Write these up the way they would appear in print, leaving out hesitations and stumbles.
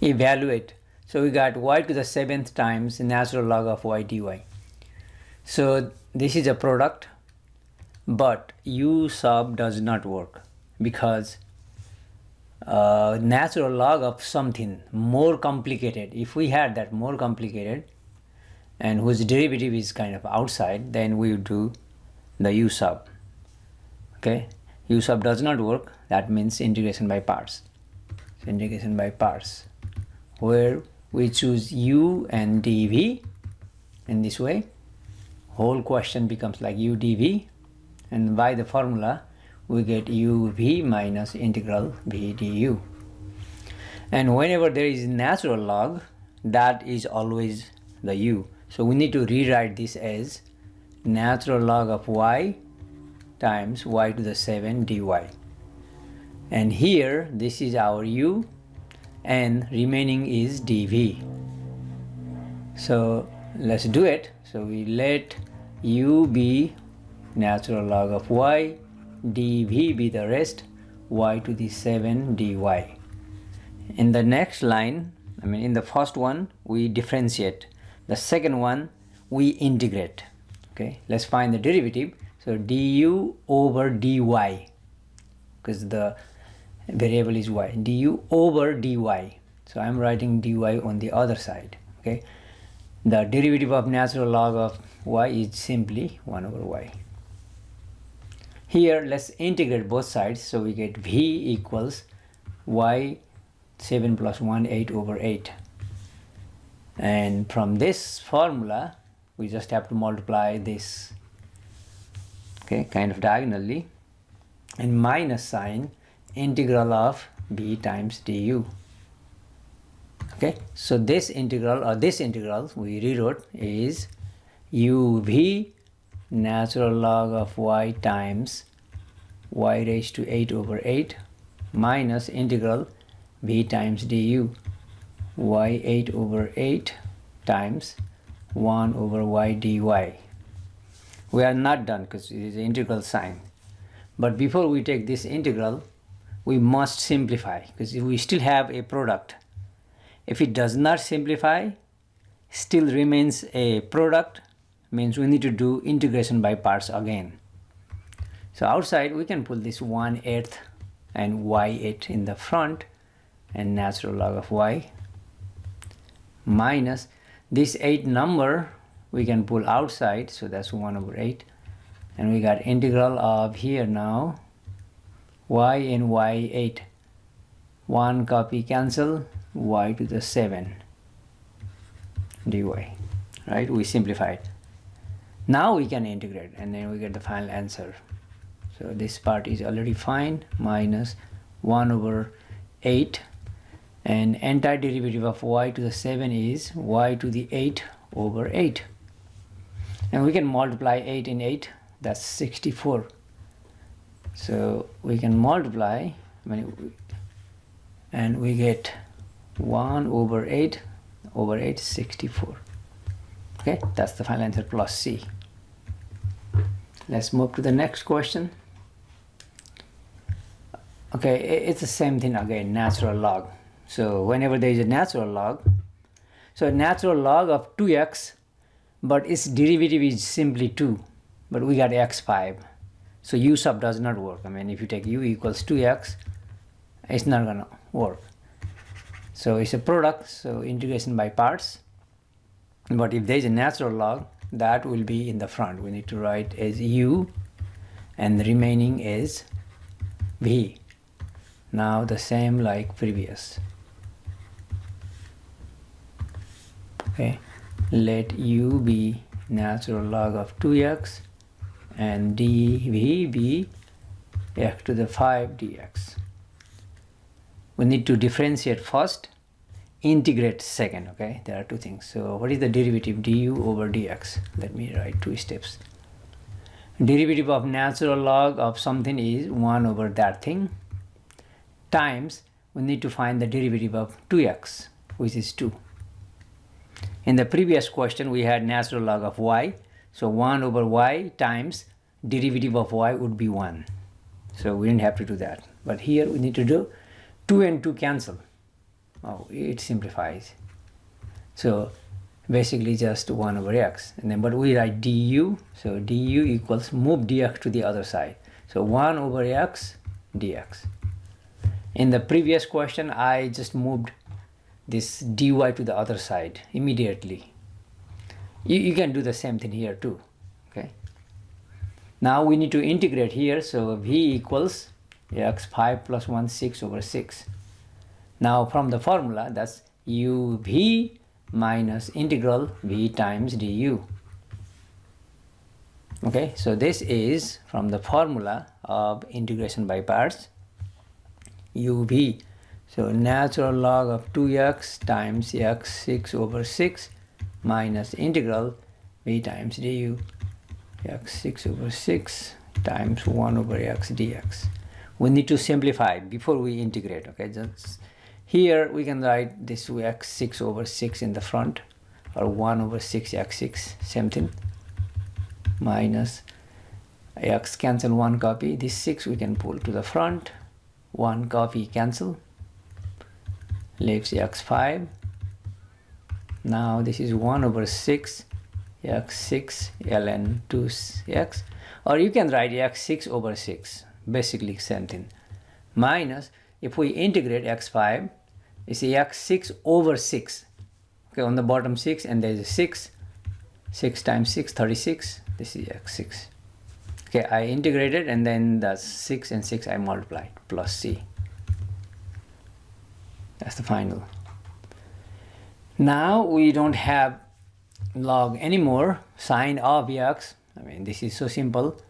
evaluate. So we got y to the 7th times natural log of y dy. So this is a product, but u sub does not work because natural log of something more complicated, if we had that more complicated and whose derivative is kind of outside, then we would do the u sub. Okay, u sub does not work. That means integration by parts. So integration by parts, where we choose u and dv in this way. Whole question becomes like u dv, and by the formula we get uv minus integral v du. And whenever there is natural log, that is always the u. So we need to rewrite this as natural log of y times y to the 7 dy. And here this is our u and remaining is dv. So let's do it. So we let u be natural log of y, dv be the rest, y to the 7 dy. In the next line, in the first one we differentiate, the second one we integrate. Okay, let's find the derivative. So du over dy, because the variable is y, du over dy. So I'm writing dy on the other side. Okay, the derivative of natural log of y is simply 1 over y. Here let's integrate both sides, so we get v equals y 7 plus 1 8 over 8, and from this formula we just have to multiply this, okay, kind of diagonally, and minus sign integral of b times du. Okay, so this integral, or this integral we rewrote is uv natural log of y times y raised to 8 over 8 minus integral v times du, y 8 over 8 times 1 over y dy. We are not done because it is an integral sign, but before we take this integral we must simplify, because we still have a product. If it does not simplify, still remains a product, means we need to do integration by parts again. So outside we can put this 1/8 and y8 in the front, and natural log of y minus this 8 number we can pull outside, so that's 1 over 8, and we got integral of here now y and y8, 1 copy cancel, y to the 7 dy, right? We simplified. Now we can integrate and then we get the final answer. So this part is already fine, minus 1 over 8, and entire derivative of y to the 7 is y to the 8 over 8, and we can multiply 8 in 8, that's 64. So we can multiply, and we get 1 over 8 over 8, 64. Okay, that's the final answer plus C. Let's move to the next question. Okay, it's the same thing again, natural log. So whenever there is a natural log, so natural log of 2x, but its derivative is simply 2, but we got x5. So u sub does not work. If you take u equals 2x, it's not gonna work. So it's a product, so integration by parts. But if there is a natural log, that will be in the front. We need to write as u, and the remaining is v. Now the same like previous. Okay, let u be natural log of 2x and dv be x to the 5 dx. We need to differentiate first, integrate second. Okay, there are two things. So what is the derivative? Du over dx. Let me write 2 steps. Derivative of natural log of something is 1 over that thing, times we need to find the derivative of 2x, which is 2. In the previous question we had natural log of y, so 1 over y times derivative of y would be 1. So we didn't have to do that. But here we need to do 2 and 2 cancel. Oh, it simplifies. So basically just 1 over x, and then but we write du, so du equals move dx to the other side, so 1 over x dx. In the previous question I just moved this dy to the other side immediately. You can do the same thing here too. Okay, now we need to integrate here, so v equals x5 plus 1 6 over 6. Now from the formula, that's uv minus integral v times du. Okay, so this is from the formula of integration by parts, uv. So natural log of 2x times x6 over 6 minus integral v times du, x6 over 6 times 1 over x dx. We need to simplify before we integrate. Okay, just here we can write this x6 over 6 in the front, or 1 over 6 x6, same thing, minus x cancel 1 copy, this 6 we can pull to the front, 1 copy cancel, leaves x5. Now this is 1 over 6 x6 ln 2x, or you can write x6 over 6, basically same thing, minus, if we integrate x5, it's x6 over 6. Okay, on the bottom 6, and there is a 6. 6 times 6, 36. This is x6. Okay, I integrated, and then that's 6 and 6 I multiplied, plus c. That's the final. Now we don't have log anymore, sine of x. I mean, this is so simple.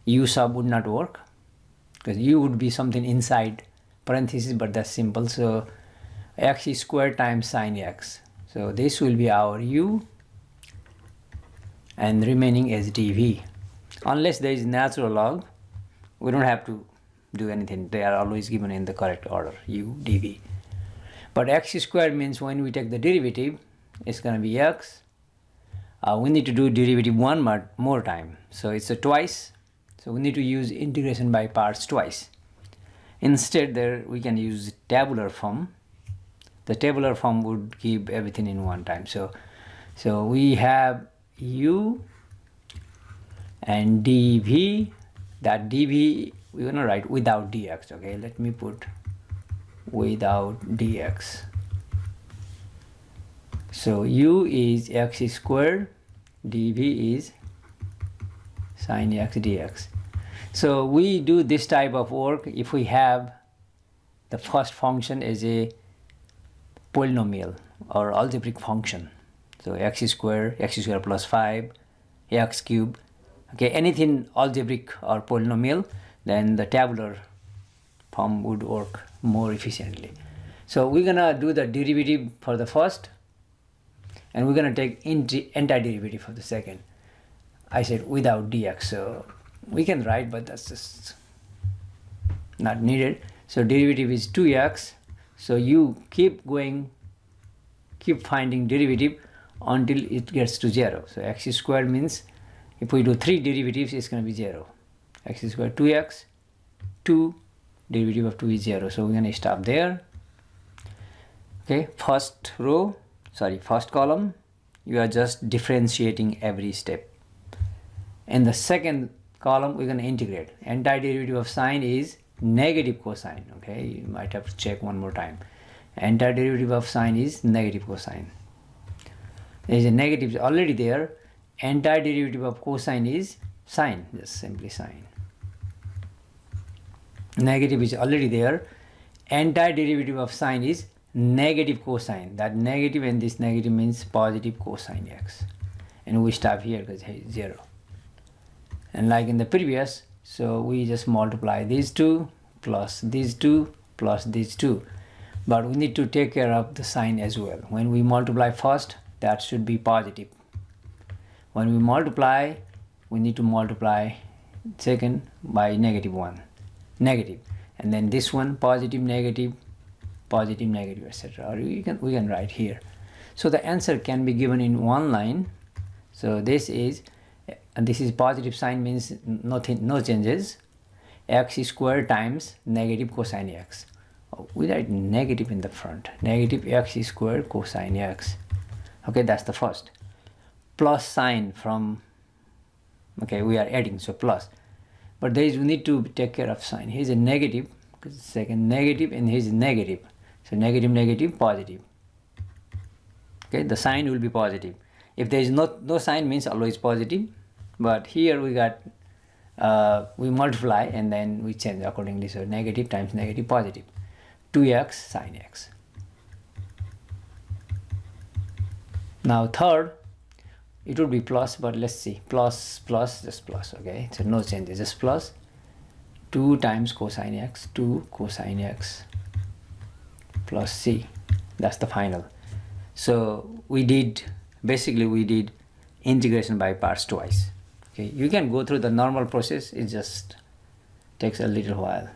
U sub would not work, because u would be something inside parentheses, but that's simple. So x is squared times sine x. So this will be our u, and remaining is dv. Unless there is natural log, we don't have to do anything. They are always given in the correct order, u, dv. But x squared means when we take the derivative, it's going to be x. We need to do derivative one more time. So it's a twice. So we need to use integration by parts twice. Instead, there we can use tabular form. The tabular form would give everything in one time. So we have u and dv. That dv we're gonna write without dx. Okay, let me put without dx. So u is x squared, dv is sine x dx. So we do this type of work if we have the first function as a polynomial or algebraic function. So x squared plus 5, x cubed. Okay, anything algebraic or polynomial, then the tabular form would work more efficiently. So we're gonna do the derivative for the first, and we're gonna take antiderivative for the second. I said without dx, so we can write, but that's just not needed. So derivative is 2x. So you keep going, keep finding derivative until it gets to 0. So x squared means if we do 3 derivatives, it's going to be 0. X squared 2x, 2, derivative of 2 is 0. So we're going to stop there. Okay, first column, you are just differentiating every step. In the second column, we're going to integrate. Antiderivative of sine is negative cosine. Okay, you might have to check one more time. Antiderivative of sine is negative cosine. There is a negative already there. Antiderivative of cosine is sine, just simply sine. Negative is already there. Antiderivative of sine is negative cosine. That negative and this negative means positive cosine x. And we stop here because it's 0. And like in the previous, so we just multiply these two plus these two plus these two. But we need to take care of the sign as well. When we multiply first, that should be positive. When we multiply, we need to multiply second by -1, negative, and then this one positive, negative, etc. Or we can write here. So the answer can be given in one line. So this is, and this is positive sign means nothing, no changes. X squared times negative cosine x. we write negative in the front. Negative x squared cosine x. Okay, that's the first. Plus sign from, okay, we are adding, so plus. But there is, we need to take care of sign. Here's a negative, second negative, and here's a negative. So negative, negative, positive. Okay, the sign will be positive. If there is no sign, means always positive. But here we got, we multiply and then we change accordingly. So negative times negative, positive. 2x sine x. Now third, it would be plus, but let's see, plus, plus, just plus, okay? So no changes, just plus. 2 times cosine x, 2 cosine x plus c. That's the final. So we did, basically we did integration by parts twice. Okay, you can go through the normal process, it just takes a little while.